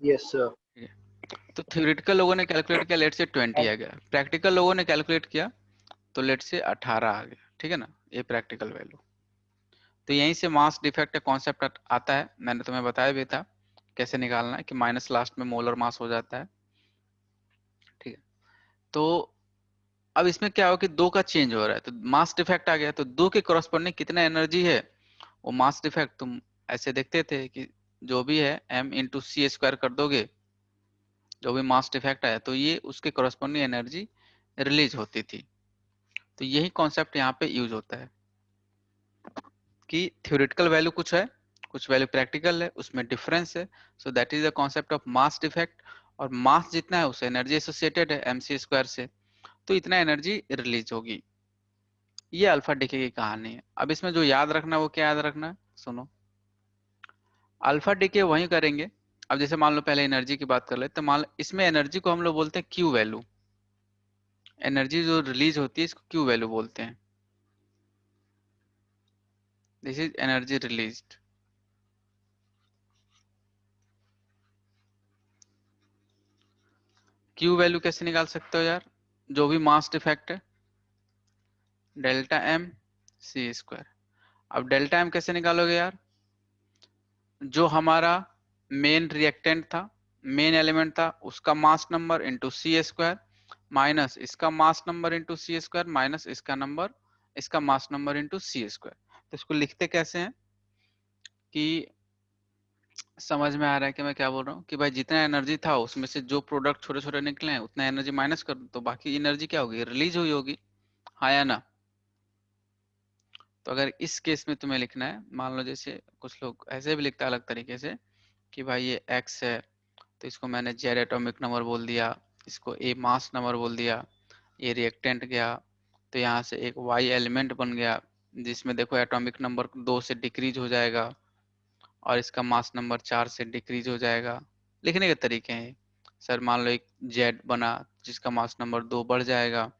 Yes sir. ठीक है, तो थ्योरेटिकल लोगों ने कैलकुलेट किया, लेट से 20 आ गया, प्रैक्टिकल लोगों ने कैलकुलेट किया तो लेट से 18 आ गया। ठीक है ना, ये प्रैक्टिकल वैल्यू। तो यहीं से मास डिफेक्ट का कॉन्सेप्ट आता है, मैंने तुम्हें बताया भी था कैसे निकालना है, कि माइनस लास्ट में मोलर मास हो जाता है। ठीक है, तो अब इसमें क्या हो कि दो का चेंज हो रहा है, तो मास डिफेक्ट आ गया, तो दो के करस्पॉन्डिंग कितना एनर्जी है, वो मास डिफेक्ट तुम ऐसे देखते थे कि जो भी है m इंटू सी स्क्वायर कर दोगे, जो भी मास डिफेक्ट आया तो ये उसके करस्पॉन्डिंग एनर्जी रिलीज होती थी। तो यही कॉन्सेप्ट यहाँ पे यूज होता है कि थ्योरेटिकल वैल्यू कुछ है, कुछ वैल्यू प्रैक्टिकल है, उसमें डिफरेंस है। So that is the concept of mass defect. और मास जितना है उससे एनर्जी एसोसिएटेड है एम सी स्क्वायर से, तो इतना एनर्जी रिलीज होगी। ये अल्फा डिके की कहानी है। अब इसमें जो याद रखना है वो क्या याद रखना है, सुनो। अल्फा डिके वही करेंगे। अब जैसे मान लो पहले एनर्जी की बात कर ले, तो मान लो इसमें एनर्जी को हम लोग बोलते हैं क्यू वैल्यू। एनर्जी जो रिलीज होती है इसको क्यू वैल्यू बोलते हैं। This is energy released. Q value कैसे निकाल सकते हो यार, जो भी मास डिफेक्ट है, डेल्टा एम सी स्क्वायर। अब डेल्टा एम कैसे निकालोगे यार, जो हमारा मेन रिएक्टेंट था, मेन एलिमेंट था, उसका mass number into C square, minus इसका mass number into C square, minus इसका नंबर, इसका mass number into C square. तो इसको लिखते कैसे हैं कि समझ में आ रहा है कि मैं क्या बोल रहा हूँ, कि भाई जितना एनर्जी था उसमें से जो प्रोडक्ट छोटे छोटे निकले हैं उतना एनर्जी माइनस कर दो, तो बाकी एनर्जी क्या होगी, रिलीज हुई होगी। हाँ या ना। तो अगर इस केस में तुम्हें लिखना है, मान लो जैसे कुछ लोग ऐसे भी लिखता है अलग तरीके से, कि भाई ये एक्स है तो इसको मैंने जेड एटॉमिक नंबर बोल दिया, इसको ए मास नंबर बोल दिया, ये रिएक्टेंट गया, तो यहाँ से एक वाई एलिमेंट बन गया जिसमें देखो एटॉमिक नंबर 2 से डिक्रीज हो जाएगा और इसका मास नंबर 4 से डिक्रीज हो जाएगा। लिखने के तरीके हैं। सर मान लो एक जेड बना जिसका मास नंबर 2 बढ़ जाएगा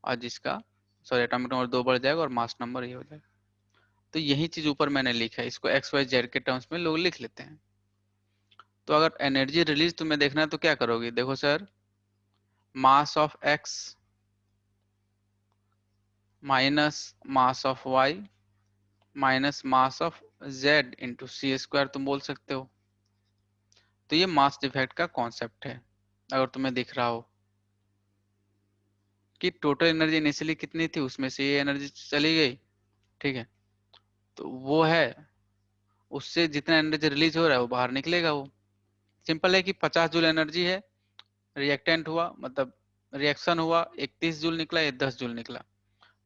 और जिसका, सॉरी, एटॉमिक नंबर 2 बढ़ जाएगा और मास नंबर ये हो जाएगा। तो यही चीज ऊपर मैंने लिखा है, इसको एक्स वाई जेड के टर्म्स में लोग लिख लेते हैं। तो अगर एनर्जी रिलीज तुम्हें देखना है तो क्या करोगे, देखो sir, mass of X minus mass of Y minus mass of Z into C square तुम बोल सकते हो। तो ये मास डिफेक्ट का कॉन्सेप्ट है। अगर तुम्हें दिख रहा हो कि टोटल एनर्जी इनिशियली कितनी थी, उसमें से ये एनर्जी चली गई, ठीक है, तो वो है, उससे जितना एनर्जी रिलीज हो रहा है वो बाहर निकलेगा। वो सिंपल है कि 50 जूल एनर्जी है, रिएक्टेंट हुआ मतलब रिएक्शन हुआ, 31 जूल निकला या 10 जूल निकला,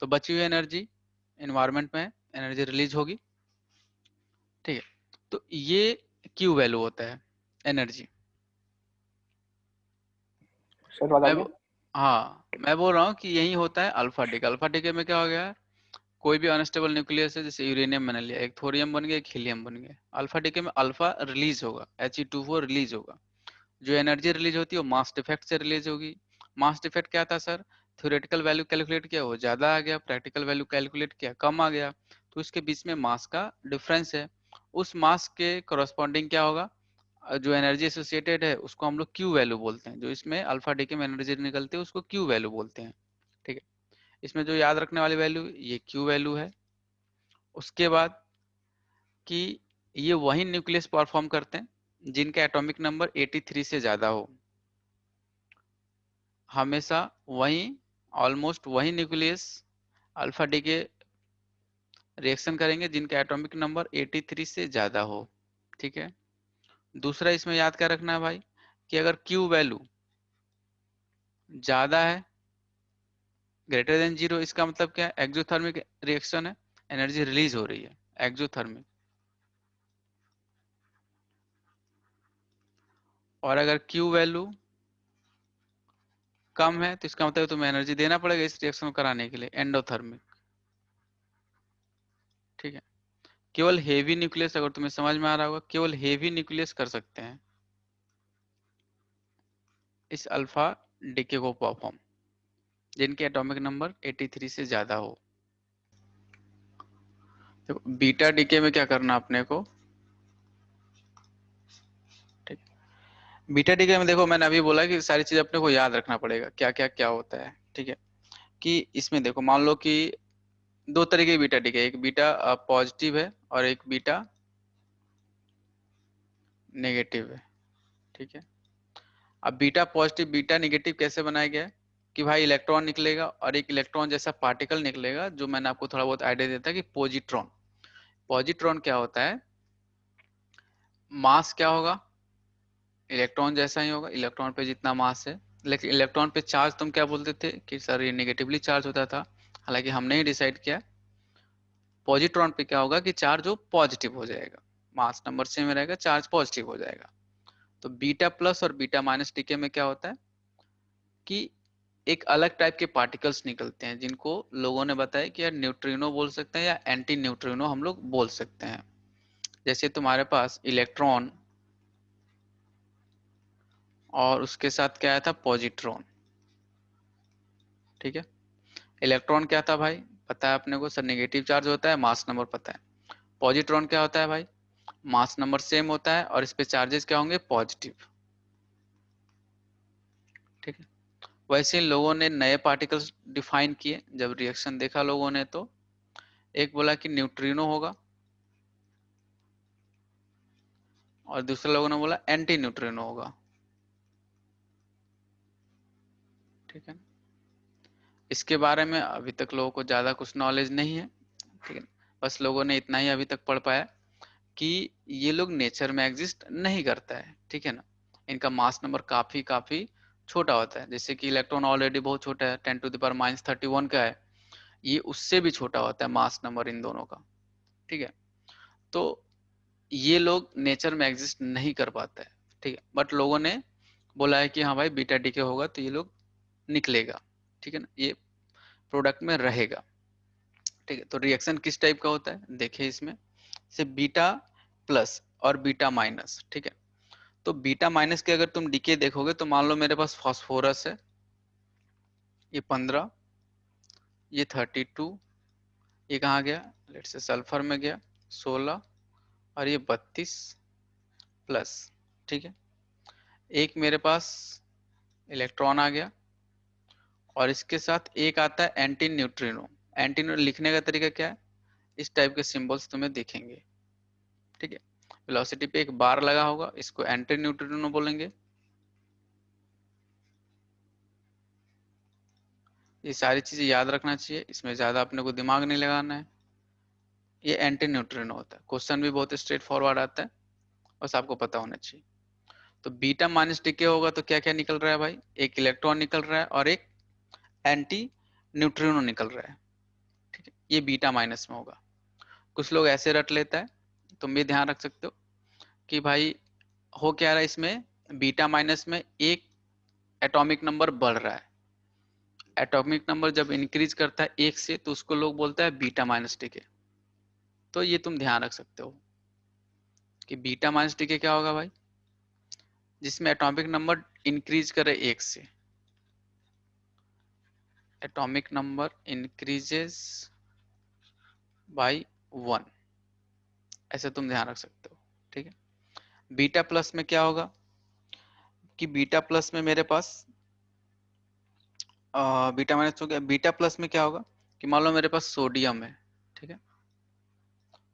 तो बची हुई एनर्जी एनवायरमेंट में एनर्जी रिलीज होगी। ठीक है, तो ये क्यू वैल्यू होता है एनर्जी। सर बात आ मैं गया। हाँ, मैं बोल रहा हूँ कि यही होता है अल्फा डिके। अल्फा डिके में क्या हो गया है, कोई भी अनस्टेबल न्यूक्लियस है, जैसे यूरेनियम मैंने लिया, एक थोरियम बन गया, एक हीलियम बन गया, अल्फा डिके में अल्फा रिलीज होगा, He2O रिलीज होगा। जो एनर्जी रिलीज होती है वो मास डिफेक्ट से रिलीज होगी। मास डिफेक्ट क्या था सर, थ्योरेटिकल वैल्यू कैलकुलेट किया वो ज्यादा आ गया, प्रैक्टिकल वैल्यू कैलकुलेट किया कम आ गया, तो इसके बीच में मास का डिफरेंस है। उस मास के करस्पॉन्डिंग क्या होगा, जो एनर्जी एसोसिएटेड है उसको हम लोग क्यू वैल्यू बोलते हैं। जो इसमें अल्फा डिके में एनर्जी निकलती है उसको क्यू वैल्यू बोलते हैं। ठीक है, इसमें जो याद रखने वाली वैल्यू ये क्यू वैल्यू है। उसके बाद कि ये वही न्यूक्लियस परफॉर्म करते हैं जिनका एटॉमिक नंबर 83 से ज्यादा हो। हमेशा वही, ऑलमोस्ट वही न्यूक्लियस अल्फा डी के रिएक्शन करेंगे जिनका एटॉमिक नंबर 83 से ज्यादा हो। ठीक है, दूसरा इसमें याद क्या रखना है भाई, कि अगर क्यू वैल्यू ज्यादा है, ग्रेटर देन जीरो, इसका मतलब क्या है, एक्सोथर्मिक रिएक्शन है, एनर्जी रिलीज हो रही है एक्सोथर्मिक। और अगर क्यू वैल्यू कम है तो इसका मतलब तुम्हें एनर्जी देना पड़ेगा इस रिएक्शन को कराने के लिए, एंडोथर्मिक। ठीक है, केवल हेवी न्यूक्लियस, अगर तुम्हें समझ में आ रहा होगा, केवल हेवी न्यूक्लियस कर सकते हैं इस अल्फा डीके को परफॉर्म, जिनके एटॉमिक नंबर 83 से ज्यादा हो। तो बीटा डीके में क्या करना अपने को, ठीक, बीटा डीके में देखो मैंने अभी बोला कि सारी चीज अपने को याद रखना पड़ेगा, क्या क्या क्या होता है, ठीक है। कि इसमें देखो मान लो कि दो तरीके की बीटा डीके, एक बीटा पॉजिटिव है और एक बीटा नेगेटिव है, ठीक है। अब बीटा पॉजिटिव बीटा नेगेटिव कैसे बनाया गया है कि भाई इलेक्ट्रॉन निकलेगा और एक इलेक्ट्रॉन जैसा पार्टिकल निकलेगा, जो मैंने आपको थोड़ा बहुत आइडिया देता है कि पॉजिट्रॉन। पॉजिट्रॉन क्या होता है, मास क्या होगा, इलेक्ट्रॉन जैसा ही होगा, इलेक्ट्रॉन पे जितना मास है। लेकिन इलेक्ट्रॉन पे चार्ज तुम क्या बोलते थे कि सर ये नेगेटिवली चार्ज होता था, हालांकि हमने ही डिसाइड किया पॉजिट्रॉन पे क्या होगा कि चार्ज वो पॉजिटिव हो जाएगा, मास नंबर सेम रहेगा, चार्ज पॉजिटिव हो जाएगा। तो बीटा प्लस और बीटा माइनस डीके में क्या होता है कि एक अलग टाइप के पार्टिकल्स निकलते हैं, जिनको लोगों ने बताया कि यार न्यूट्रिनो बोल सकते हैं या एंटी न्यूट्रिनो हम लोग बोल सकते हैं। जैसे तुम्हारे पास इलेक्ट्रॉन और उसके साथ क्या आया था, पॉजिट्रॉन, ठीक है। इलेक्ट्रॉन क्या था भाई, पता है अपने को सर, नेगेटिव चार्ज होता है, मास नंबर पता है। पॉजिट्रॉन क्या होता है भाई, मास नंबर सेम होता है और इस पे चार्जेस क्या होंगे, पॉजिटिव, ठीक है। वैसे इन लोगों ने नए पार्टिकल्स डिफाइन किए, जब रिएक्शन देखा लोगों ने तो एक बोला कि न्यूट्रिनो होगा और दूसरे लोगों ने बोला एंटी न्यूट्रिनो होगा, ठीक है। इसके बारे में अभी तक लोगों को ज्यादा कुछ नॉलेज नहीं है, ठीक है। बस लोगों ने इतना ही अभी तक पढ़ पाया कि ये लोग नेचर में एग्जिस्ट नहीं करता है, ठीक है ना। इनका मास नंबर काफी काफी छोटा होता है, जैसे कि इलेक्ट्रॉन ऑलरेडी बहुत छोटा है, 10⁻³ का है, ये उससे भी छोटा होता है मास नंबर इन दोनों का, ठीक है। तो ये लोग नेचर में एग्जिस्ट नहीं कर पाता है, ठीक है। बट लोगों ने बोला है कि हाँ भाई बीटा डीके होगा तो ये लोग निकलेगा, ठीक है ना, ये प्रोडक्ट में रहेगा, ठीक है। तो रिएक्शन किस टाइप का होता है देखिए इसमें, से बीटा प्लस और बीटा माइनस, ठीक है। तो बीटा माइनस के अगर तुम डीके देखोगे तो मान लो मेरे पास फास्फोरस है, ये 15, ये 32, ये कहाँ गया, लेट से सल्फर में गया 16 और ये 32 प्लस, ठीक है। एक मेरे पास इलेक्ट्रॉन आ गया और इसके साथ एक आता है एंटी न्यूट्रिनो। एंटी लिखने का तरीका क्या है, इस टाइप के सिंबल्स तुम्हें दिखेंगे, ठीक है। वेलोसिटी पे एक बार लगा होगा, इसको एंटी न्यूट्रिनो बोलेंगे। ये सारी चीजें याद रखना चाहिए, इसमें ज्यादा अपने को दिमाग नहीं लगाना है। ये एंटी न्यूट्रिनो होता है, क्वेश्चन भी बहुत स्ट्रेट फॉरवर्ड आता है, बस आपको पता होना चाहिए। तो बीटा माइनस डीके होगा तो क्या क्या निकल रहा है भाई, एक इलेक्ट्रॉन निकल रहा है और एक एंटी न्यूट्रिनो निकल रहा है, ठीक है। ये बीटा माइनस में होगा। कुछ लोग ऐसे रट लेता है, तुम भी ध्यान रख सकते हो कि भाई हो क्या रहा है इसमें, बीटा माइनस में एक एटॉमिक नंबर बढ़ रहा है। एटॉमिक नंबर जब इंक्रीज करता है एक से तो उसको लोग बोलता है बीटा माइनस डीके। तो ये तुम ध्यान रख सकते हो कि बीटा माइनस डीके क्या होगा भाई, जिसमें एटॉमिक नंबर इंक्रीज करे एक से, एटॉमिक नंबर इंक्रीजेस बाय 1, ऐसे तुम ध्यान रख सकते हो, ठीक है। बीटा प्लस में क्या होगा कि बीटा प्लस में मेरे पास बीटा माइनस हो गया, बीटा प्लस में क्या होगा कि मान लो मेरे पास सोडियम है, ठीक है।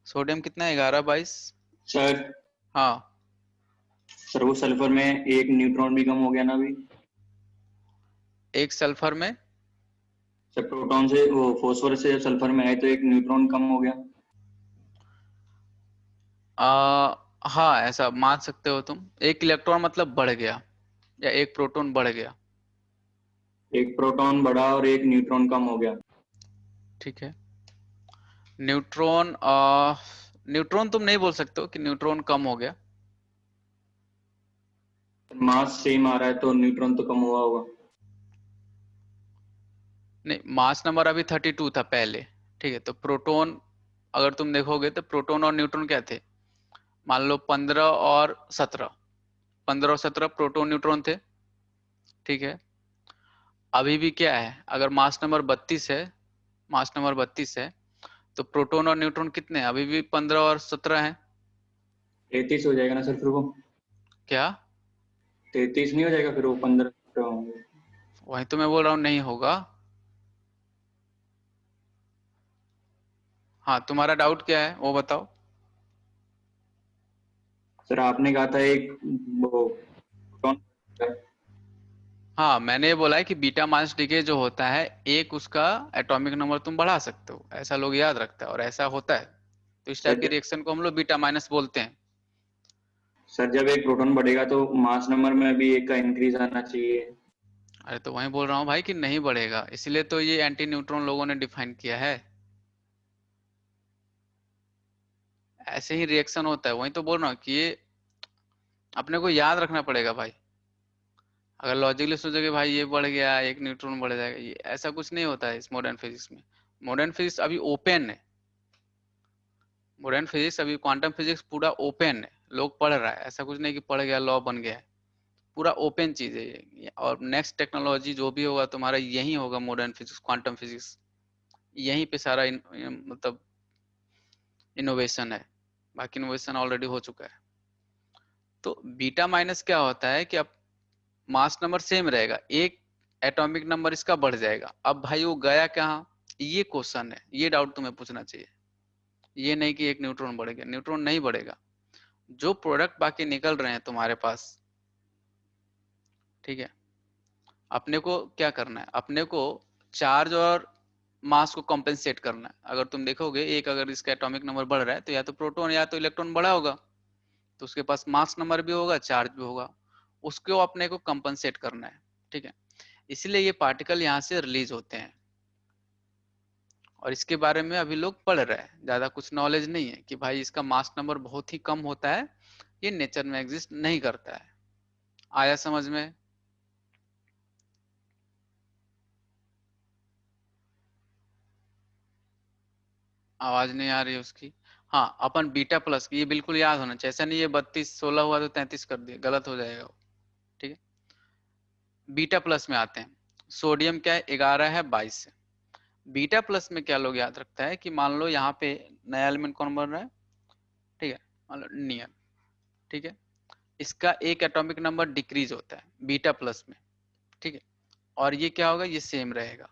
सोडियम कितना है, 11/22। सर हाँ, सर वो सल्फर में एक न्यूट्रॉन भी कम हो गया ना अभी। एक सल्फर में सर प्रोटॉन से वो फॉस्फोरस से सल्फर में है तो एक न्यूट्रॉन कम हो गया। हाँ ऐसा मान सकते हो तुम, एक इलेक्ट्रॉन मतलब बढ़ गया या एक प्रोटॉन बढ़ गया, एक प्रोटॉन बढ़ा और एक न्यूट्रॉन कम हो गया। ठीक है। न्यूट्रॉन न्यूट्रॉन तुम नहीं बोल सकते हो कि न्यूट्रॉन कम हो गया, मास सेम आ रहा है तो न्यूट्रॉन तो कम हुआ होगा। नहीं मास नंबर अभी 32 था पहले, ठीक है। तो प्रोटॉन अगर तुम देखोगे तो प्रोटॉन और न्यूट्रॉन क्या थे, मान लो 15 और 17, 15 और 17 प्रोटॉन न्यूट्रॉन थे, ठीक है। अभी भी क्या है, अगर मास नंबर 32 है, मास नंबर 32 है तो प्रोटॉन और न्यूट्रॉन कितने हैं, अभी भी 15 और 17 हैं। 33 हो जाएगा ना सर फिर वो। क्या 33 नहीं हो जाएगा फिर वो 15 होंगे। वही तो मैं बोल रहा हूँ नहीं होगा। हाँ, तुम्हारा डाउट क्या है वो बताओ। सर आपने कहा था एक वो प्रोटॉन। हाँ, मैंने ये बोला है कि बीटा माइनस डीके जो होता है, एक उसका एटॉमिक नंबर तुम बढ़ा सकते हो, ऐसा लोग याद रखता है और ऐसा होता है। तो इस टाइप सर के रिएक्शन को हम लोग बीटा माइनस बोलते हैं। सर जब एक प्रोटॉन बढ़ेगा तो मास नंबर में भी एक का इंक्रीज आना चाहिए। अरे तो वही बोल रहा हूँ भाई कि नहीं बढ़ेगा, इसलिए तो ये एंटी न्यूट्रॉन लोगों ने डिफाइन किया है। ऐसे ही रिएक्शन होता है, वही तो बोल रहा हूँ कि ये अपने को याद रखना पड़ेगा भाई। अगर लॉजिकली सोचोगे भाई ये बढ़ गया एक न्यूट्रॉन बढ़ जाएगा, ये ऐसा कुछ नहीं होता है इस मॉडर्न फिजिक्स में। मॉडर्न फिजिक्स अभी ओपन है। मॉडर्न फिजिक्स अभी, क्वांटम फिजिक्स पूरा ओपन है, लोग पढ़ रहा है, ऐसा कुछ नहीं कि पढ़ गया लॉ बन गया है। पूरा ओपन चीज है ये, और नेक्स्ट टेक्नोलॉजी जो भी होगा तुम्हारा यही होगा, मॉडर्न फिजिक्स, क्वांटम फिजिक्स, यहीं पे सारा मतलब इनोवेशन है। बाकी इनोवेशन ऑलरेडी हो चुका है। तो बीटा माइनस क्या होता है कि अब मास नंबर सेम रहेगा, एक एटॉमिक नंबर इसका बढ़ जाएगा। अब भाई वो गया कहाँ, ये क्वेश्चन है, ये डाउट तुम्हें पूछना चाहिए। ये नहीं कि एक न्यूट्रॉन बढ़ेगा, न्यूट्रॉन नहीं बढ़ेगा। जो प्रोडक्ट बाकी निकल रहे हैं तुम्हारे पास, ठीक है, अपने को क्या करना है, अपने को चार्ज और मास को कॉम्पेंसेट करना है। अगर तुम देखोगे एक, अगर इसका एटॉमिक नंबर बढ़ रहा है तो या तो प्रोटॉन या तो इलेक्ट्रॉन बढ़ा होगा, तो उसके पास मास नंबर भी होगा, चार्ज भी होगा, उसको अपने को कंपनसेट करना है। ठीक है, इसलिए ये पार्टिकल यहाँ से रिलीज होते हैं, और इसके बारे में अभी लोग पढ़ रहे हैं, ज्यादा कुछ नॉलेज नहीं है कि भाई इसका मास नंबर बहुत ही कम होता है, ये नेचर में एग्जिस्ट नहीं करता है। आया समझ में? आवाज नहीं आ रही है उसकी। हाँ, अपन बीटा प्लस, ये बिल्कुल याद होना चाहिए, ऐसा नहीं ये 32 16 हुआ तो 33 कर दिया, गलत हो जाएगा वो। ठीक है, बीटा प्लस में आते हैं। सोडियम क्या है, 11 है 22 है। बीटा प्लस में क्या लोग याद रखता है कि मान लो यहाँ पे नया एलिमेंट कौन बन रहा है, ठीक है, मान लो नियन। ठीक है, इसका एक एटॉमिक नंबर डिक्रीज होता है बीटा प्लस में। ठीक है, और ये क्या होगा, ये सेम रहेगा।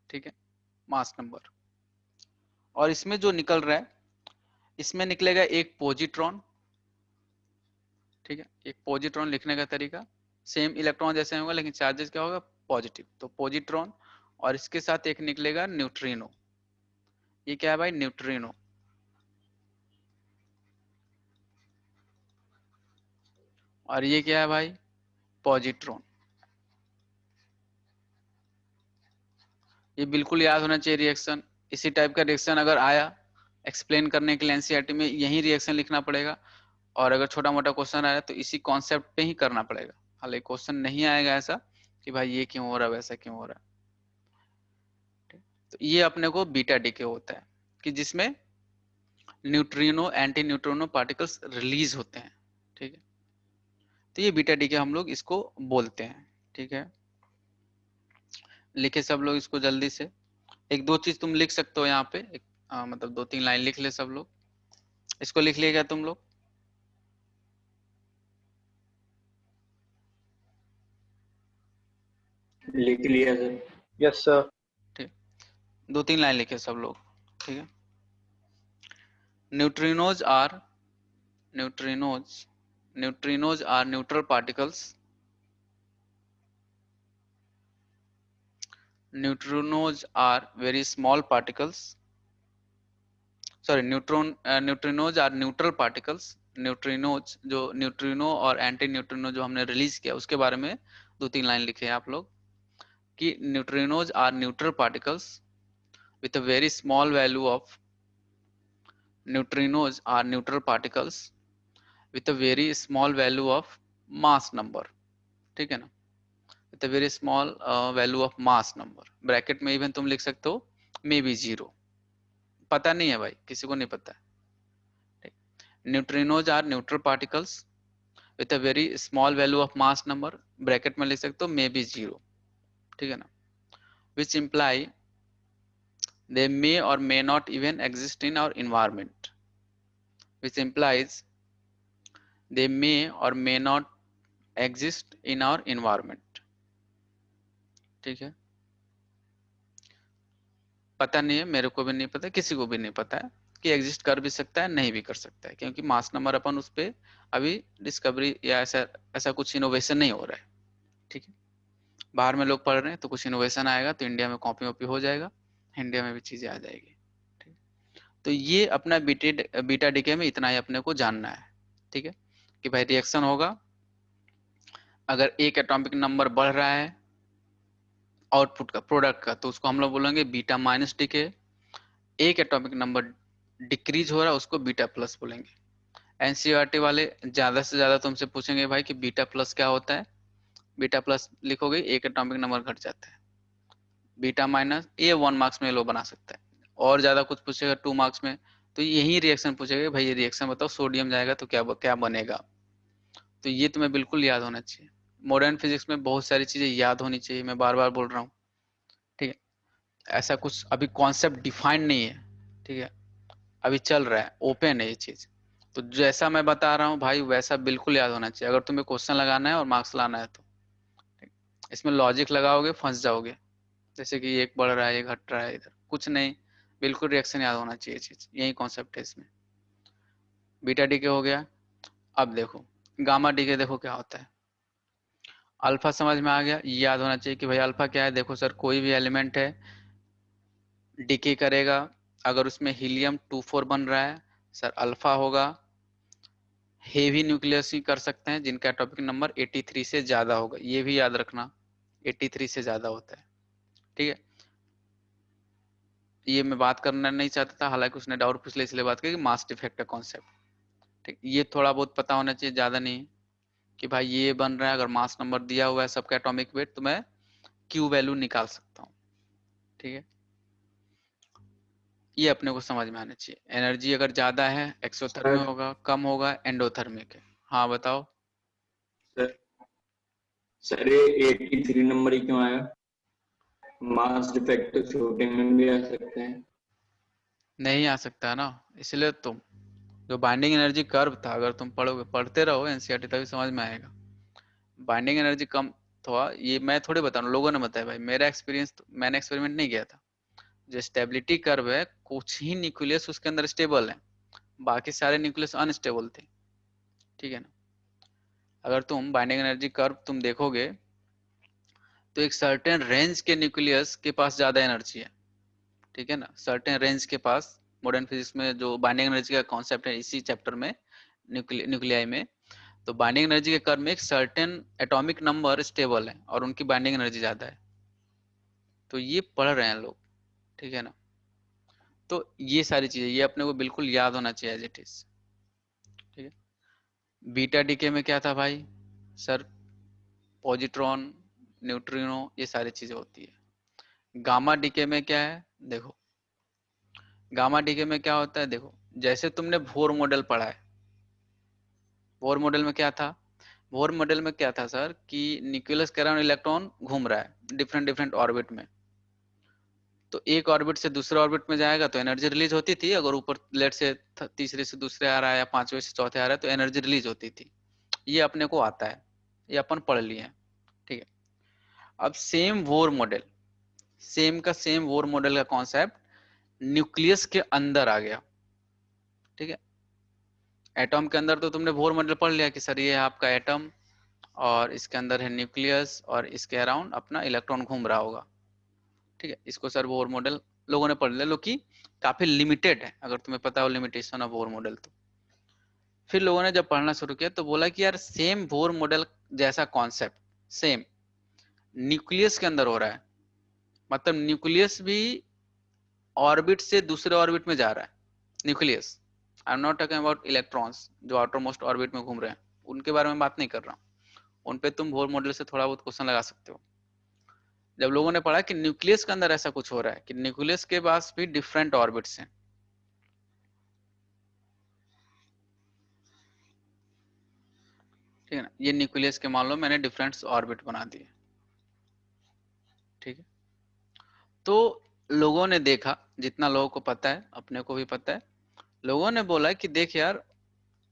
ठीक है, मास नंबर। और इसमें जो निकल रहा है, इसमें निकलेगा एक पॉजिट्रॉन। ठीक है, एक पॉजिट्रॉन लिखने का तरीका सेम इलेक्ट्रॉन जैसे होगा, लेकिन चार्जेस क्या होगा, पॉजिटिव, तो पॉजिट्रॉन। और इसके साथ एक निकलेगा न्यूट्रिनो। ये क्या है भाई, न्यूट्रिनो। और ये क्या है भाई, पॉजिट्रॉन। ये बिल्कुल याद होना चाहिए रिएक्शन। इसी टाइप का रिएक्शन अगर आया एक्सप्लेन करने के लिए एनसीईआरटी में, यही रिएक्शन लिखना पड़ेगा। और अगर छोटा मोटा क्वेश्चन आया तो इसी कॉन्सेप्ट पे ही करना पड़ेगा। हालांकि क्वेश्चन नहीं आएगा ऐसा कि भाई ये क्यों हो रहा है, वैसा क्यों हो रहा है। तो ये अपने को बीटा डीके होता है कि जिसमें neutrino anti neutrino particles release होते हैं। ठीक है, तो ये बीटा डीके हम लोग इसको बोलते हैं। ठीक है, लिखे सब लोग इसको जल्दी से। एक दो चीज तुम लिख सकते हो यहाँ पे, एक मतलब 2 3 लाइन लिख ले सब लोग। इसको लिख लिया क्या तुम लोग? लिख लिया सर। Yes sir. ठीक, 2 3 लाइन लिखे सब लोग। ठीक है, neutrinos are neutrinos neutrinos are neutral particles. Neutrinos are very small particles. Sorry, neutrinos are neutral particles. Neutrinos, जो न्यूट्रिनो और एंटी न्यूट्रिनो जो हमने रिलीज किया उसके बारे में 2 3 लाइन लिखे हैं आप लोग कि neutrinos are neutral particles with a very small value of neutrinos are neutral particles with a very small value of mass number. ठीक है ना, with a very small value of mass number। Bracket में even तुम लिख सकते हो may be 0। पता नहीं है भाई, किसी को नहीं पता है। Neutrinos are neutral particles with a very small value of mass number, bracket में लिख सकते हो मे बी 0। ठीक है ना, विच imply they may or may not even exist in our environment, which implies they may or may not exist in our environment. ठीक है, पता नहीं है, मेरे को भी नहीं पता, किसी को भी नहीं पता है कि एग्जिस्ट कर भी सकता है नहीं भी कर सकता है, क्योंकि मास नंबर अपन उस पे अभी डिस्कवरी या ऐसा ऐसा कुछ इनोवेशन नहीं हो रहा है। ठीक है, बाहर में लोग पढ़ रहे हैं तो कुछ इनोवेशन आएगा तो इंडिया में कॉपी वॉपी हो जाएगा, इंडिया में भी चीजें आ जाएगी। ठीक, तो ये अपना बीटा डीके में इतना ही अपने को जानना है। ठीक है, कि भाई रिएक्शन होगा, अगर एक एटॉमिक नंबर बढ़ रहा है आउटपुट का, प्रोडक्ट का, तो उसको हम लोग बोलेंगे बीटा माइनस डीके। एक एटॉमिक नंबर डिक्रीज हो रहा है उसको बीटा प्लस बोलेंगे। एनसीईआरटी वाले ज्यादा से ज्यादा तुमसे पूछेंगे भाई कि बीटा प्लस क्या होता है, बीटा प्लस लिखोगे एक एटॉमिक नंबर घट जाता है, बीटा माइनस ये 1 मार्क्स में लो बना सकता है, और ज्यादा कुछ पूछेगा 2 मार्क्स में तो यही रिएक्शन पूछेगा, भाई ये रिएक्शन बताओ, सोडियम जाएगा तो क्या क्या बनेगा। तो ये तुम्हें बिल्कुल याद होना चाहिए। मॉडर्न फिजिक्स में बहुत सारी चीजें याद होनी चाहिए, मैं बार बार बोल रहा हूँ। ठीक है, ऐसा कुछ अभी कॉन्सेप्ट डिफाइंड नहीं है। ठीक है, अभी चल रहा है, ओपन है ये चीज। तो जैसा मैं बता रहा हूँ भाई वैसा बिल्कुल याद होना चाहिए, अगर तुम्हें क्वेश्चन लगाना है और मार्क्स लाना है तो। ठीक, इसमें लॉजिक लगाओगे फंस जाओगे, जैसे कि एक बढ़ रहा है ये घट रहा है, इधर कुछ नहीं, बिल्कुल रिएक्शन याद होना चाहिए चीज, यही कॉन्सेप्ट है इसमें। बीटा डीके हो गया। अब देखो गामा डीके, देखो क्या होता है। अल्फा समझ में आ गया, ये याद होना चाहिए कि भाई अल्फा क्या है। देखो सर, कोई भी एलिमेंट है डिके करेगा, अगर उसमें हीलियम 24 बन रहा है सर, अल्फा होगा। हेवी न्यूक्लियस ही कर सकते हैं जिनका एटॉमिक नंबर 83 से ज्यादा होगा, ये भी याद रखना, 83 से ज्यादा होता है। ठीक है, ये मैं बात करना नहीं चाहता था, हालांकि उसने डाउट पूछ लिया इसलिए बात की कि मास डिफेक्ट का कॉन्सेप्ट। ठीक, ये थोड़ा बहुत पता होना चाहिए, ज्यादा नहीं, कि भाई ये बन रहा है, अगर मास नंबर दिया हुआ है सबका एटॉमिक वेट तो मैं क्यू वैल्यू निकाल सकता हूँ। ठीक है, ये अपने को समझ में आना चाहिए। एनर्जी अगर ज्यादा है एक्सोथर्मिक सर होगा, कम होगा एंडोथर्मिक है। हाँ बताओ। सर सर ये 83 नंबर ही क्यों आया? मास डिफेक्ट तो छोटे में भी आ सकते हैं। नहीं आ सकता है ना, इसलिए तुम जो बाइंडिंग एनर्जी कर्व था, अगर तुम पढ़ोगे, पढ़ते रहो एनसीईआरटी, तभी समझ में आएगा। बाइंडिंग एनर्जी कम था, ये मैं थोड़ी बता रहा हूँ, लोगों ने बताया भाई, मेरा एक्सपीरियंस, मैंने एक्सपेरिमेंट नहीं किया था। जो स्टेबिलिटी कर्व है, कुछ ही न्यूक्लियस उसके अंदर स्टेबल है, बाकी सारे न्यूक्लियस अनस्टेबल थे। ठीक है ना, अगर तुम बाइंडिंग एनर्जी कर्व तुम देखोगे तो एक सर्टेन रेंज के न्यूक्लियस के पास ज्यादा एनर्जी है। ठीक है ना, सर्टेन रेंज के पास, मॉडर्न फिजिक्स में जो बाइंडिंग एनर्जी का कॉन्सेप्ट है इसी चैप्टर में, न्यूक्लियाई में, तो बाइंडिंग एनर्जी के कर्व में एक सर्टेन एटॉमिक नंबर स्टेबल है और उनकी बाइंडिंग एनर्जी ज्यादा है। तो ये पढ़ रहे हैं लोग। ठीक है ना, तो ये सारी चीजें ये अपने को बिल्कुल याद होना चाहिए एज इट इज। ठीक है, बीटा डीके में क्या था भाई सर, पॉजिट्रॉन, न्यूट्रिनो, ये सारी चीजें होती है। गामा डीके में क्या है, देखो गामा डीके में क्या होता है, देखो जैसे तुमने बोर मॉडल पढ़ा है, बोर मॉडल में क्या था, बोर मॉडल में क्या था सर कि न्यूक्लियस के अराउंड इलेक्ट्रॉन घूम रहा है डिफरेंट डिफरेंट ऑर्बिट में, तो एक ऑर्बिट से दूसरे ऑर्बिट में जाएगा तो एनर्जी रिलीज होती थी, अगर ऊपर लेट से तीसरे से दूसरे आ रहा है या पांचवे से चौथे आ रहा है तो एनर्जी रिलीज होती थी। ये अपने को आता है, ये अपन पढ़ लिए हैं। ठीक है, अब सेम वोर मॉडल, सेम का सेम वोर मॉडल का कॉन्सेप्ट न्यूक्लियस के अंदर आ गया। ठीक है, एटॉम के अंदर तो तुमने बोर मॉडल पढ़ लिया कि सर ये है आपका एटम और इसके अंदर है न्यूक्लियस और इसके अराउंड अपना इलेक्ट्रॉन घूम रहा होगा। ठीक है, इसको सर बोर मॉडल लोगों ने पढ़ लिया, लो कि काफी लिमिटेड है, अगर तुम्हें पता हो लिमिटेशन ऑफ बोर मॉडल तो। फिर लोगों ने जब पढ़ना शुरू किया तो बोला कि यार सेम बोर मॉडल जैसा कॉन्सेप्ट सेम न्यूक्लियस के अंदर हो रहा है, मतलब न्यूक्लियस भी ऑर्बिट से दूसरे ऑर्बिट में जा रहा है। Nucleus, I am not talking about electrons जो आउटर मोस्ट ऑर्बिट में घूम रहे हैं, उनके बारे में बात नहीं कर रहा हूँ, उन पे तुम बोर मॉडल से थोड़ा बहुत क्वेश्चन लगा सकते हो। जब लोगों ने पढ़ा कि न्यूक्लियस के अंदर ऐसा कुछ हो रहा है कि न्यूक्लियस के पास भी डिफरेंट ऑर्बिट्स हैं। ठीक है ना, ये न्यूक्लियस के मान लो मैंने डिफरेंट ऑर्बिट बना दिए। ठीक है, तो लोगों ने देखा, जितना लोगों को पता है, अपने को भी पता है, लोगों ने बोला कि देख यार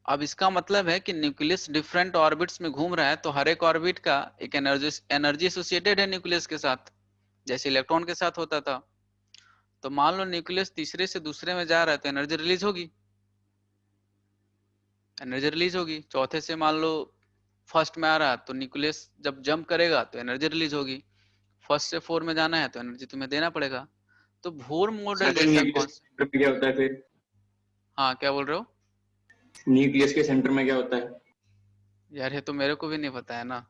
अब इसका मतलब है कि न्यूक्लियस डिफरेंट ऑर्बिट्स में घूम रहा है, तो हर एक ऑर्बिट का एक एनर्जी एसोसिएटेड है न्यूक्लियस के साथ, जैसे इलेक्ट्रॉन के साथ होता था। तो मान लो न्यूक्लियस तीसरे से दूसरे में जा रहा है तो एनर्जी रिलीज होगी, एनर्जी रिलीज होगी। चौथे से मान लो फर्स्ट में आ रहा है तो न्यूक्लियस जब जंप करेगा तो एनर्जी रिलीज होगी। फर्स्ट से 4 में जाना है तो एनर्जी तुम्हें देना पड़ेगा। तो बोर मॉडल सर जैसा न्यूक्लियस कौन। के सेंटर में क्या होता है फिर? हाँ क्या बोल रहे हो न्यूक्लियस के सेंटर में क्या होता है? यार? ये तो मेरे को भी नहीं पता है ना।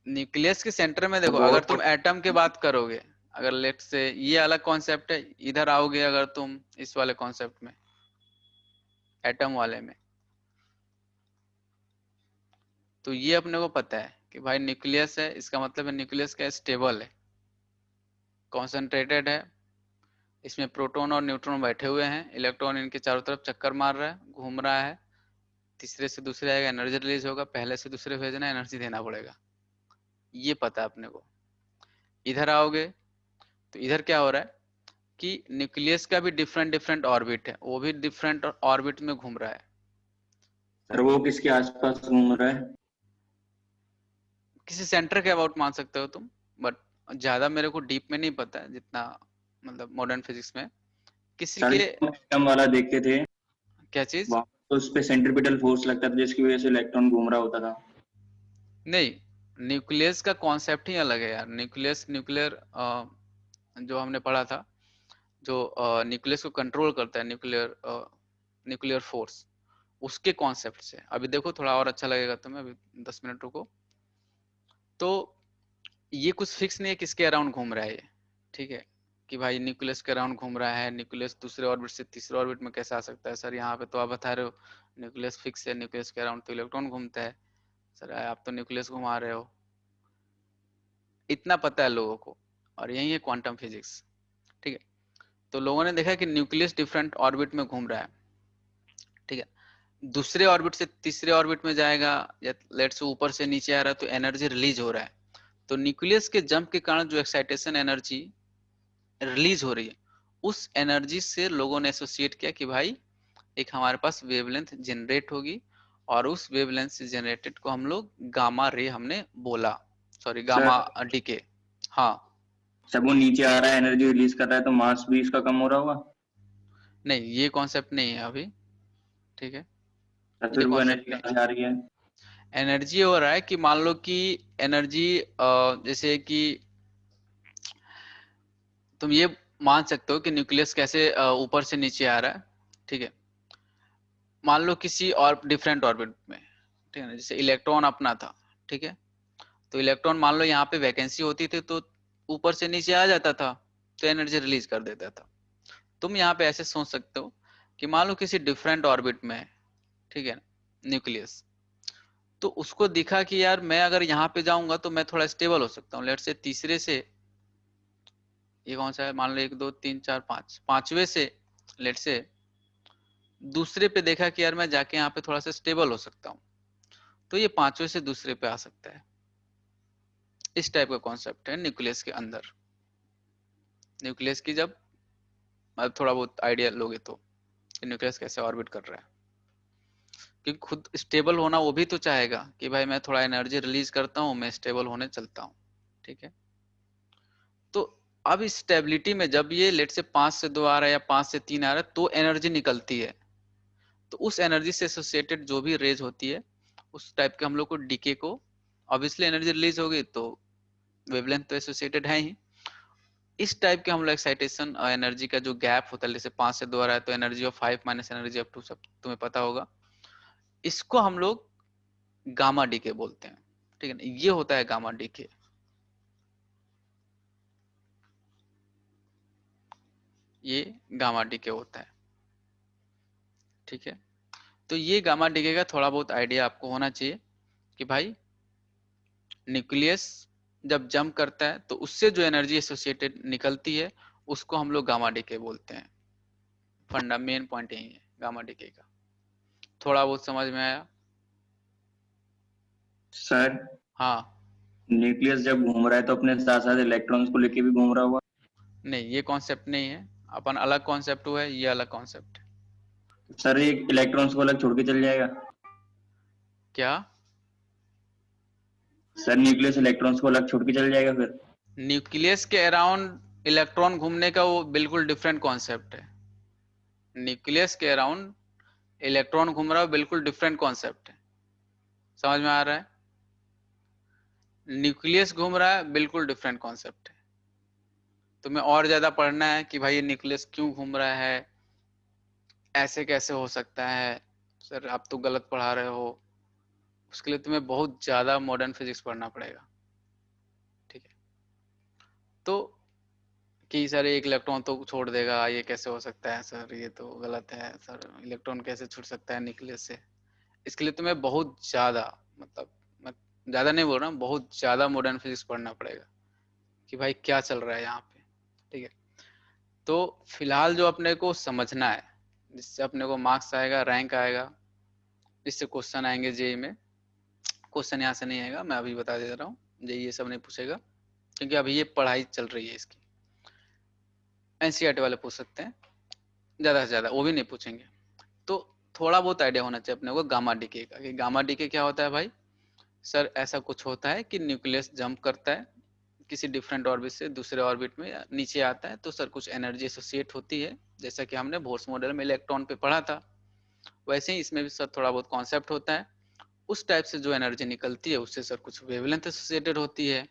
न्यूक्लियस के सेंटर में देखो, अगर तुम एटम के बात करोगे, अगर लेट से ये अलग कॉन्सेप्ट है, इधर आओगे अगर तुम इस वाले कॉन्सेप्ट में, एटम वाले में, तो ये अपने को पता है कि भाई न्यूक्लियस है, इसका मतलब है न्यूक्लियस क्या स्टेबल है, कॉन्सेंट्रेटेड है, इसमें प्रोटॉन और न्यूट्रॉन बैठे हुए हैं, इलेक्ट्रॉन इनके चारों तरफ चक्कर मार रहा है, घूम रहा है, तीसरे से दूसरे आएगा एनर्जी रिलीज होगा, पहले से दूसरे भेजना एनर्जी देना पड़ेगा, ये पता है अपने को। इधर आओगे तो इधर क्या हो रहा है कि न्यूक्लियस का भी डिफरेंट डिफरेंट ऑर्बिट है, वो भी डिफरेंट ऑर्बिट में घूम रहा है। सर वो किसके आसपास घूम रहा है? किसी सेंटर के अबाउट मान सकते हो तुम, बट ज्यादा मेरे को डीप में नहीं पता है, जितना मतलब मॉडर्न फिजिक्स में किसी सर के। जो एटम वाला देखे थे क्या चीज? वहां तो उस पे सेंट्रीपिटल फोर्स लगता था जिसकी वजह से इलेक्ट्रॉन घूम रहा होता था। नहीं, न्यूक्लियस का कॉन्सेप्ट ही अलग है यार। न्यूक्लियस, न्यूक्लियर जो हमने पढ़ा था, जो न्यूक्लियस को कंट्रोल करता है, न्यूक्लियर न्यूक्लियर फोर्स, उसके कॉन्सेप्ट से अभी देखो थोड़ा और अच्छा लगेगा तुम्हें। अभी 10 मिनट रुको। तो ये कुछ फिक्स नहीं है किसके अराउंड घूम रहा है ये, ठीक है, कि भाई न्यूक्लियस के अराउंड घूम रहा है, न्यूक्लियस दूसरे ऑर्बिट से तीसरे ऑर्बिट में कैसे आ सकता है? सर यहाँ पे तो आप बता रहे हो न्यूक्लियस फिक्स है, न्यूक्लियस के अराउंड तो इलेक्ट्रॉन घूमता है। सर आप तो न्यूक्लियस घुमा रहे हो। इतना पता है लोगों को, और यही है क्वांटम फिजिक्स, ठीक है। तो लोगों ने देखा कि न्यूक्लियस डिफरेंट ऑर्बिट में घूम रहा है, ठीक है, दूसरे ऑर्बिट से तीसरे ऑर्बिट में जाएगा, या लेट से ऊपर से नीचे आ रहा है तो एनर्जी रिलीज हो रहा है। तो न्यूक्लियस के जंप के कारण जो एक्साइटेशन एनर्जी रिलीज हो रही है, उस एनर्जी से लोगों ने एसोसिएट किया कि भाई एक हमारे पास वेवलेंथ जनरेट होगी, और उस वेवलेंथ से जनरेटेड को हम लोग गामा रे हमने बोला, सॉरी सर गामा डीके। हाँ। सब वो नीचे आ रहा है एनर्जी रिलीज कर रहा है तो मास भी इसका कम हो रहा होगा। नहीं ये कॉन्सेप्ट नहीं है अभी, ठीक है, तो ये फिर वो कॉन्सेप्ट एनर्जी नहीं। कहाँ जा रही है? एनर्जी हो रहा है कि मान लो कि एनर्जी, जैसे कि तुम ये मान सकते हो कि न्यूक्लियस कैसे ऊपर से नीचे आ रहा है, ठीक है। मान लो किसी और डिफरेंट ऑर्बिट में, ठीक है ना, जैसे इलेक्ट्रॉन अपना था, ठीक है, तो इलेक्ट्रॉन मान लो यहाँ पे वैकेंसी होती थी तो ऊपर से नीचे आ जाता था, तो एनर्जी रिलीज कर देता था। तुम यहाँ पे ऐसे सोच सकते हो कि मान लो किसी डिफरेंट ऑर्बिट में है, ठीक है, न्यूक्लियस, तो उसको दिखा कि यार मैं अगर यहाँ पे जाऊंगा तो मैं थोड़ा स्टेबल हो सकता हूँ, लेट से तीसरे से, ये कौन सा है, मान लो 1 2 3 4 5, पांचवे से लेट से दूसरे पे देखा कि यार मैं जाके यहाँ पे थोड़ा सा स्टेबल हो सकता हूँ, तो ये पांचवे से दूसरे पे आ सकता है। इस टाइप का कॉन्सेप्ट है न्यूक्लियस के अंदर। न्यूक्लियस की जब मतलब थोड़ा बहुत आइडिया लोगे तो न्यूक्लियस कैसे ऑर्बिट कर रहा है, क्योंकि खुद स्टेबल होना वो भी तो चाहेगा कि भाई मैं थोड़ा एनर्जी रिलीज करता हूँ, मैं स्टेबल होने चलता हूँ, ठीक है। तो अब इस स्टेबिलिटी में जब ये लेट से 5 से 2 आ रहा है या 5 से 3 आ रहा है तो एनर्जी निकलती है, तो उस एनर्जी से एसोसिएटेड जो भी रेज होती है उस टाइप के हम लोग को डीके को, ऑब्वियसली एनर्जी रिलीज होगी तो वेवलेंथ तो एसोसिएटेड है ही। इस टाइप के हम लोग एक्साइटेशन और एनर्जी का जो गैप होता है, जैसे 5 से 2 आ रहा है तो energy of 5 minus energy of 2, सब तुम्हें पता होगा, इसको हम लोग गामा डीके बोलते हैं, ठीक है ना, ये होता है गामा डीके। ये गामा डीके होता है, ठीक है। तो ये गामा डीके का थोड़ा बहुत आइडिया आपको होना चाहिए कि भाई न्यूक्लियस जब जंप करता है तो उससे जो एनर्जी एसोसिएटेड निकलती है उसको हम लोग गामा डीके बोलते हैं। फंडा मेन पॉइंट यही है गामा डीके का। थोड़ा बहुत समझ में आया? सर हाँ। न्यूक्लियस जब घूम रहा है तो अपने साथ साथ इलेक्ट्रॉन्स को लेके भी घूम रहा होगा। नहीं ये कॉन्सेप्ट नहीं है, अपन अलग कॉन्सेप्ट हुआ है, ये अलग कॉन्सेप्ट है। सर एक इलेक्ट्रॉन्स को अलग छोड़ के चल जाएगा। क्या? सर न्यूक्लियस इलेक्ट्रॉन्स को अलग छोड़ के चल जाएगा फिर? न्यूक्लियस के अराउंड इलेक्ट्रॉन घूमने का वो बिल्कुल डिफरेंट कॉन्सेप्ट है। न्यूक्लियस के अराउंड इलेक्ट्रॉन घूम रहा है, बिल्कुल डिफरेंट कॉन्सेप्ट है। समझ में आ रहा है? न्यूक्लियस घूम रहा है, बिल्कुल डिफरेंट कॉन्सेप्ट है। तुम्हें और ज्यादा पढ़ना है कि भाई ये न्यूक्लियस क्यों घूम रहा है, ऐसे कैसे हो सकता है। सर आप तो गलत पढ़ा रहे हो। उसके लिए तुम्हें बहुत ज्यादा मॉडर्न फिजिक्स पढ़ना पड़ेगा। ठीक है? तो कि सर एक इलेक्ट्रॉन तो छोड़ देगा, ये कैसे हो सकता है सर, ये तो गलत है सर, इलेक्ट्रॉन कैसे छूट सकता है न्यूक्लियस से। इसके लिए तुम्हें बहुत ज्यादा, मतलब मैं ज्यादा नहीं बोल रहा हूँ, बहुत ज्यादा मॉडर्न फिजिक्स पढ़ना पड़ेगा कि भाई क्या चल रहा है यहाँ पे। ठीक है? तो फिलहाल जो अपने को समझना है, जिससे अपने को मार्क्स आएगा, रैंक आएगा, जिससे क्वेश्चन आएंगे जेई में। क्वेश्चन यहाँ से नहीं आएगा, मैं अभी बता दे रहा हूँ, जेई ये सब नहीं पूछेगा, क्योंकि अभी ये पढ़ाई चल रही है इसकी। एनसीईआरटी वाले पूछ सकते हैं ज्यादा से ज्यादा, वो भी नहीं पूछेंगे। तो थोड़ा बहुत आइडिया होना चाहिए अपने को गामा डीके का, कि गामा डीके क्या होता है भाई। सर ऐसा कुछ होता है कि न्यूक्लियस जंप करता है किसी डिफरेंट ऑर्बिट से दूसरे ऑर्बिट में, नीचे आता है, तो सर कुछ एनर्जी एसोसिएट होती है, जैसा कि हमने बोर्स मॉडल में इलेक्ट्रॉन पे पढ़ा था। वैसे ही इसमें भी सर थोड़ा बहुत कॉन्सेप्ट होता है। उस टाइप से जो एनर्जी निकलती है उससे सर कुछ वेवलेंथ एसोसिएटेड होती है,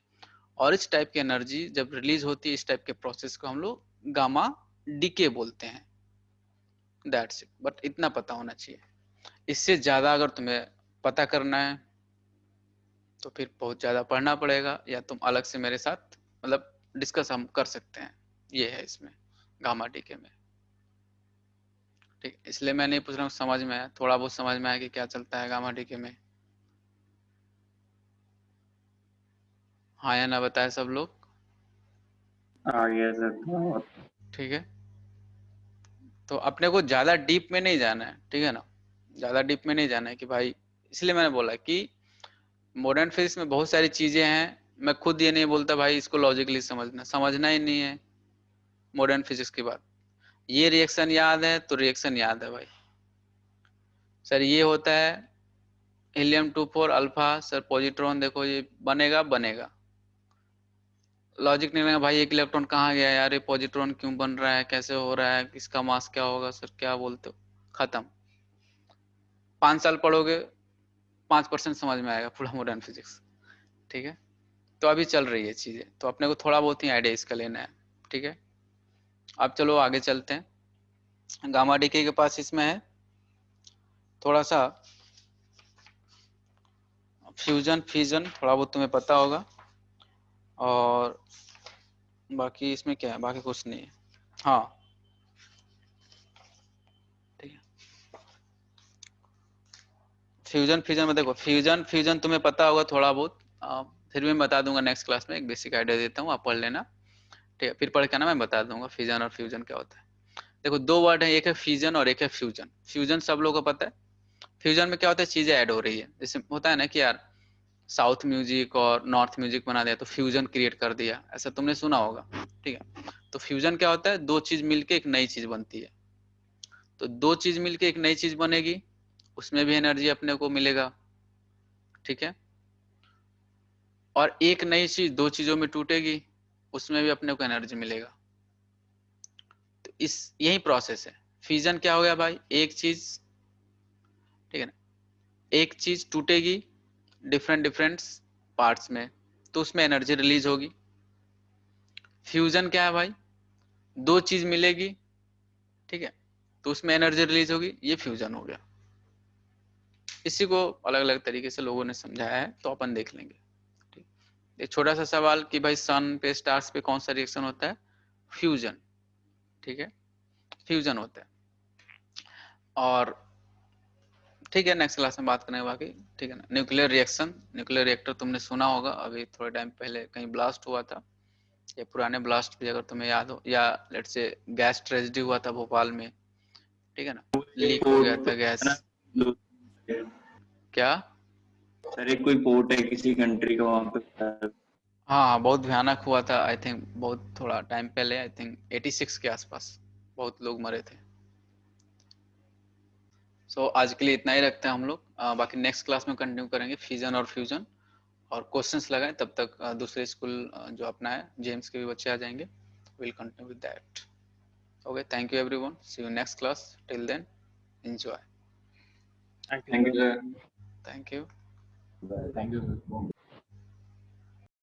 और इस टाइप की एनर्जी जब रिलीज होती है, इस टाइप के प्रोसेस को हम लोग गामा डीके बोलते हैं। दैट्स इट, बट इतना पता होना चाहिए। इससे ज्यादा अगर तुम्हें पता करना है तो फिर बहुत ज्यादा पढ़ना पड़ेगा, या तुम अलग से मेरे साथ मतलब डिस्कस हम कर सकते हैं। ये है इसमें गामा डीके में। ठीक, इसलिए मैं नहीं पूछ रहा हूँ समझ में है, थोड़ा बहुत समझ में आया कि क्या चलता है गामा डीके में। हाँ या ना बताए सब लोग? आ गया सर। ठीक है? तो अपने को ज्यादा डीप में नहीं जाना है, ठीक है ना? ज्यादा डीप में नहीं जाना है कि भाई, इसलिए मैंने बोला कि मॉडर्न फिजिक्स में बहुत सारी चीजें हैं। मैं खुद ये नहीं बोलता भाई इसको लॉजिकली समझना, समझना ही नहीं है मॉडर्न फिजिक्स की बात। ये रिएक्शन याद है तो रिएक्शन याद है भाई। सर ये होता है हीलियम-2 अल्फा, सर पॉजिट्रॉन देखो ये बनेगा बनेगा। लॉजिक नहीं लगा भाई, एक इलेक्ट्रॉन कहाँ गया यार, ये पॉजिट्रॉन क्यों बन रहा है, कैसे हो रहा है, इसका मास क्या होगा, सर क्या बोलते हो, खत्म। 5 साल पढ़ोगे 5% समझ में आएगा पूरा मॉडर्न फिजिक्स। ठीक है? तो अभी चल रही है चीजें, तो अपने को थोड़ा बहुत ही आइडिया इसका लेना है। ठीक है? अब चलो आगे चलते हैं। गामा डीके के पास इसमें है थोड़ा सा फ्यूजन फिजन, थोड़ा बहुत तुम्हें पता होगा, और बाकी इसमें क्या है, बाकी कुछ नहीं है। हाँ ठीक है। फ्यूजन फिजन में देखो, फ्यूजन फ्यूजन तुम्हें पता होगा थोड़ा बहुत, फिर भी मैं बता दूंगा नेक्स्ट क्लास में, एक बेसिक आइडिया देता हूँ, आप पढ़ लेना। ठीक है? फिर पढ़ के ना मैं बता दूंगा फिजन और फ्यूजन क्या होता है। देखो दो वर्ड है, एक है फिजन और एक है फ्यूजन। फ्यूजन सब लोगों को पता है। फ्यूजन में क्या होता है, चीजें ऐड हो रही है, जैसे होता है ना कि यार साउथ म्यूजिक और नॉर्थ म्यूजिक बना दिया तो फ्यूजन क्रिएट कर दिया, ऐसा तुमने सुना होगा। ठीक है? तो फ्यूजन क्या होता है, दो चीज मिलके एक नई चीज बनती है। तो दो चीज मिलके एक नई चीज बनेगी, उसमें भी एनर्जी अपने को मिलेगा। ठीक है? और एक नई चीज दो चीजों में टूटेगी, उसमें भी अपने को एनर्जी मिलेगा। तो इस यही प्रोसेस है। फ्यूजन क्या हो गया भाई, एक चीज, ठीक है ना, एक चीज टूटेगी डिफरेंट डिफरेंट पार्ट्स में, तो उसमें एनर्जी रिलीज होगी। फ्यूजन क्या है भाई, दो चीज मिलेगी, ठीक है, तो उसमें एनर्जी रिलीज होगी, ये फ्यूजन हो गया। इसी को अलग अलग तरीके से लोगों ने समझाया है, तो अपन देख लेंगे। ठीक, एक छोटा सा सवाल कि भाई सन पे स्टार्स पे कौन सा रिएक्शन होता है, फ्यूजन। ठीक है? फ्यूजन होता है। और ठीक है, नेक्स्ट क्लास में बात करेंगे बाकी। ठीक है ना? न्यूक्लियर रिएक्शन, न्यूक्लियर रिएक्टर तुमने सुना होगा, अभी थोड़े टाइम पहले कहीं ब्लास्ट हुआ था, या पुराने ब्लास्ट भी अगर तुम्हें याद हो, या लेट्स से गैस ट्रेजेडी हुआ था भोपाल में। ठीक है ना? लीक हो गया पोर्ट था गैस। है ना, क्या? सर एक कोई पोर्ट है किसी कंट्री का वहां पे। हाँ बहुत भयानक हुआ था, आई थिंक बहुत थोड़ा टाइम पहले, आई थिंक 86 के आसपास बहुत लोग मरे थे। सो आज के लिए इतना ही रखते हैं हम लोग। बाकी नेक्स्ट क्लास में कंटिन्यू करेंगे फिजन और फ्यूजन, और क्वेश्चंस लगाएं। तब तक दूसरे स्कूल जो अपना है जेम्स के भी बच्चे आ जाएंगे। Will continue with that. Okay, thank you everyone, see you next class, till then enjoy. Thank you sir. Thank you. Thank you.